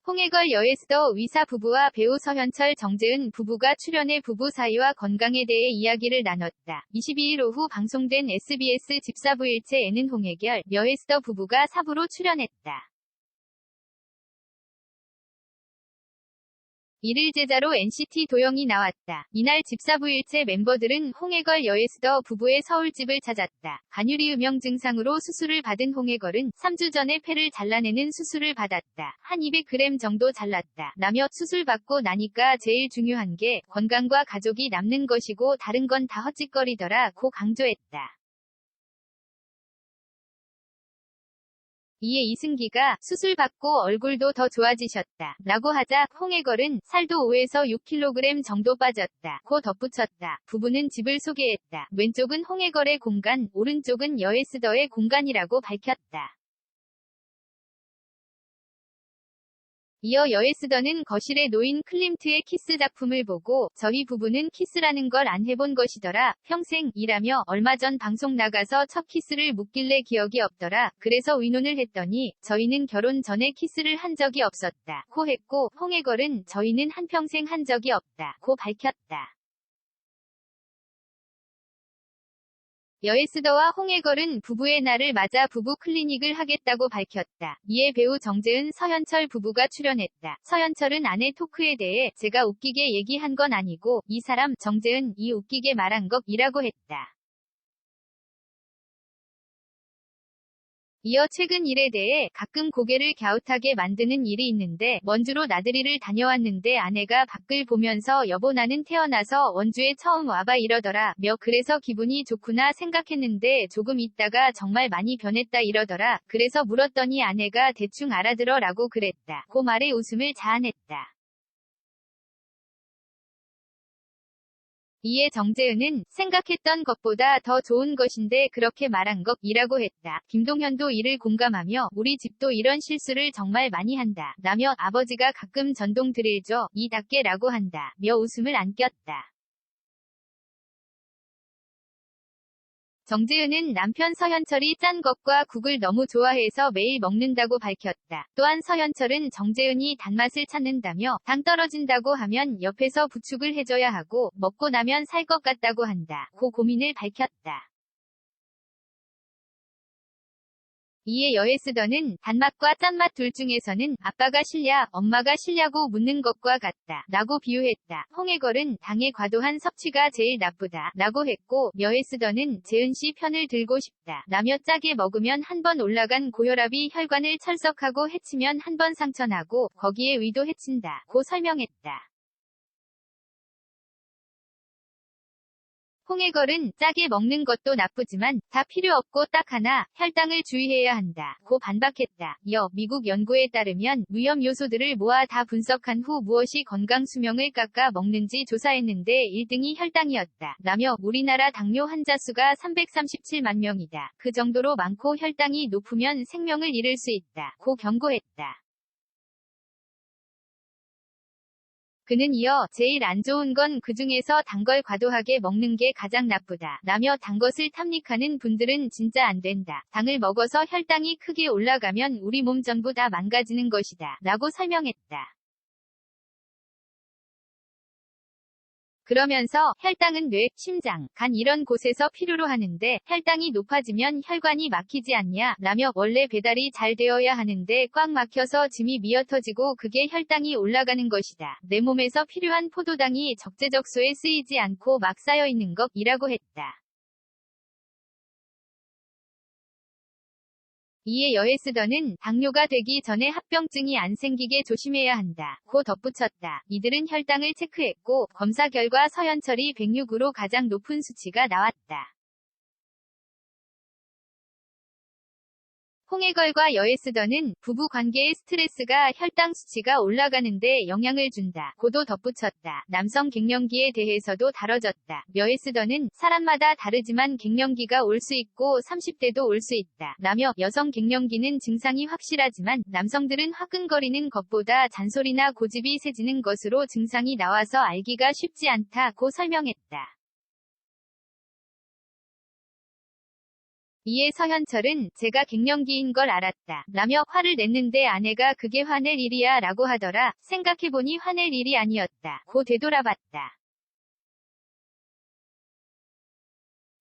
홍해걸 여예스더 위사 부부와 배우 서현철, 정재은 부부가 출연해 부부 사이와 건강에 대해 이야기를 나눴다. 22일 오후 방송된 SBS 집사부일체에는 홍해결, 여예스더 부부가 사부로 출연했다. 이를 제자로 NCT 도영이 나왔다. 이날 집사부일체 멤버들은 홍해걸 여예스더 부부의 서울집을 찾았다. 간유리 음영 증상으로 수술을 받은 홍해걸은 3주 전에 폐를 잘라내는 수술을 받았다. 한 200g 정도 잘랐다. 라며 수술 받고 나니까 제일 중요한 게 건강과 가족이 남는 것이고 다른 건 다 헛짓거리더라 고 강조했다. 이에 이승기가 수술 받고 얼굴도 더 좋아지셨다 라고 하자 홍해걸은 살도 5에서 6kg 정도 빠졌다 고 덧붙였다. 부부는 집을 소개했다. 왼쪽은 홍해걸의 공간, 오른쪽은 여예스더의 공간이라고 밝혔다. 이어 여예스더는 거실에 놓인 클림트의 키스 작품을 보고 저희 부부는 키스라는 걸 안 해본 것이더라. 평생이라며 얼마 전 방송 나가서 첫 키스를 묻길래 기억이 없더라. 그래서 의논을 했더니 저희는 결혼 전에 키스를 한 적이 없었다 고 했고 홍해걸은 저희는 한평생 한 적이 없다 고 밝혔다. 여예스더와 홍해걸은 부부의 날을 맞아 부부 클리닉을 하겠다고 밝혔다. 이에 배우 정재은, 서현철 부부가 출연했다. 서현철은 아내 토크에 대해 제가 웃기게 얘기한 건 아니고 이 사람 정재은이 웃기게 말한 것이라고 했다. 이어 최근 일에 대해 가끔 고개를 갸웃하게 만드는 일이 있는데 원주로 나들이를 다녀왔는데 아내가 밖을 보면서 여보 나는 태어나서 원주에 처음 와봐 이러더라 며 그래서 기분이 좋구나 생각했는데 조금 있다가 정말 많이 변했다 이러더라. 그래서 물었더니 아내가 대충 알아들어 라고 그랬다 고 말에 웃음을 자아냈다. 이에 정재은은 생각했던 것보다 더 좋은 것인데 그렇게 말한 것이라고 했다. 김동현도 이를 공감하며 우리 집도 이런 실수를 정말 많이 한다 라며 아버지가 가끔 전동 드릴 줘 이답게 라고 한다 며 웃음을 안겼다. 정재은은 남편 서현철이 짠 것과 국을 너무 좋아해서 매일 먹는다고 밝혔다. 또한 서현철은 정재은이 단맛을 찾는다며 당 떨어진다고 하면 옆에서 부축을 해줘야 하고 먹고 나면 살 것 같다고 한다 고 고민을 밝혔다. 이에 여예스더는 단맛과 짠맛 둘 중에서는 아빠가 싫냐 엄마가 싫냐고 묻는 것과 같다 라고 비유했다. 홍해걸은 당의 과도한 섭취가 제일 나쁘다 라고 했고 여예스더는 재은씨 편을 들고 싶다 라며 짜게 먹으면 한 번 올라간 고혈압이 혈관을 철석하고 해치면 한 번 상처나고 거기에 위도 해친다 고 설명했다. 홍해걸은 짜게 먹는 것도 나쁘지만 다 필요 없고 딱 하나, 혈당을 주의해야 한다 고 반박했다. 이어 미국 연구에 따르면 위험 요소들을 모아 다 분석한 후 무엇이 건강 수명을 깎아 먹는지 조사했는데 1등이 혈당이었다 라며 우리나라 당뇨 환자 수가 337만 명이다. 그 정도로 많고 혈당이 높으면 생명을 잃을 수 있다 고 경고했다. 그는 이어 제일 안 좋은 건 그중에서 단 걸 과도하게 먹는 게 가장 나쁘다 라며 단 것을 탐닉하는 분들은 진짜 안 된다. 당을 먹어서 혈당이 크게 올라가면 우리 몸 전부 다 망가지는 것이다 라고 설명했다. 그러면서 혈당은 뇌, 심장, 간 이런 곳에서 필요로 하는데 혈당이 높아지면 혈관이 막히지 않냐 라며 원래 배달이 잘 되어야 하는데 꽉 막혀서 짐이 미어터지고 그게 혈당이 올라가는 것이다. 내 몸에서 필요한 포도당이 적재적소에 쓰이지 않고 막 쌓여 있는 것이라고 했다. 이에 여예스더는 당뇨가 되기 전에 합병증이 안 생기게 조심해야 한다 고 덧붙였다. 이들은 혈당을 체크했고 검사 결과 서현철이 106으로 가장 높은 수치가 나왔다. 홍해걸과 여예스더는 부부 관계의 스트레스가 혈당 수치가 올라가는데 영향을 준다 고도 덧붙였다. 남성 갱년기에 대해서도 다뤄졌다. 여예스더는 사람마다 다르지만 갱년기가 올 수 있고 30대도 올 수 있다 라며 여성 갱년기는 증상이 확실하지만 남성들은 화끈거리는 것보다 잔소리나 고집이 세지는 것으로 증상이 나와서 알기가 쉽지 않다 고 설명했다. 이에 서현철은 제가 갱년기인 걸 알았다 라며 화를 냈는데 아내가 그게 화낼 일이야 라고 하더라. 생각해보니 화낼 일이 아니었다 고 되돌아봤다.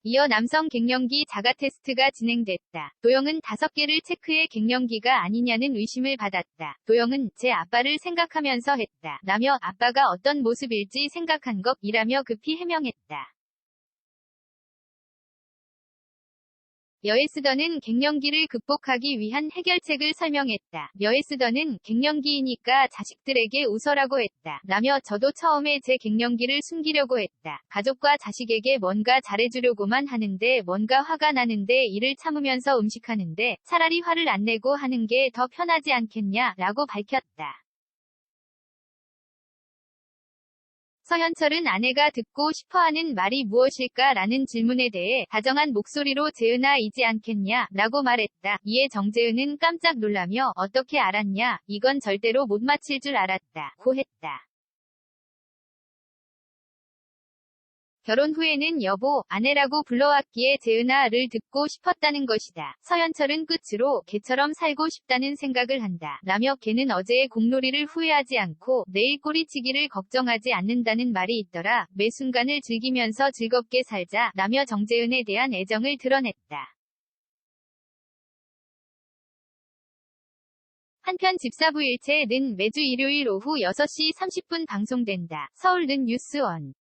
이어 남성 갱년기 자가 테스트가 진행됐다. 도영은 5개를 체크해 갱년기가 아니냐는 의심을 받았다. 도영은 제 아빠를 생각하면서 했다 라며 아빠가 어떤 모습일지 생각한 것이라며 급히 해명했다. 여에스더는 갱년기를 극복하기 위한 해결책을 설명했다. 여에스더는 갱년기이니까 자식들에게 웃어라고 했다 라며 저도 처음에 제 갱년기를 숨기려고 했다. 가족과 자식에게 뭔가 잘해주려고만 하는데 뭔가 화가 나는데 이를 참으면서 음식하는데 차라리 화를 안 내고 하는 게 더 편하지 않겠냐 라고 밝혔다. 서현철은 아내가 듣고 싶어하는 말이 무엇일까 라는 질문에 대해 다정한 목소리로 재은아이지 않겠냐 라고 말했다. 이에 정재은은 깜짝 놀라며 어떻게 알았냐 이건 절대로 못 맞힐 줄 알았다 고 했다. 결혼 후에는 여보, 아내라고 불러왔기에 재은아를 듣고 싶었다는 것이다. 서현철은 끝으로 걔처럼 살고 싶다는 생각을 한다 라며 걔는 어제의 공놀이를 후회하지 않고 내일 꼬리치기를 걱정하지 않는다는 말이 있더라. 매 순간을 즐기면서 즐겁게 살자 라며 정재은에 대한 애정을 드러냈다. 한편 집사부일체는 매주 일요일 오후 6시 30분 방송된다. 서울는 뉴스원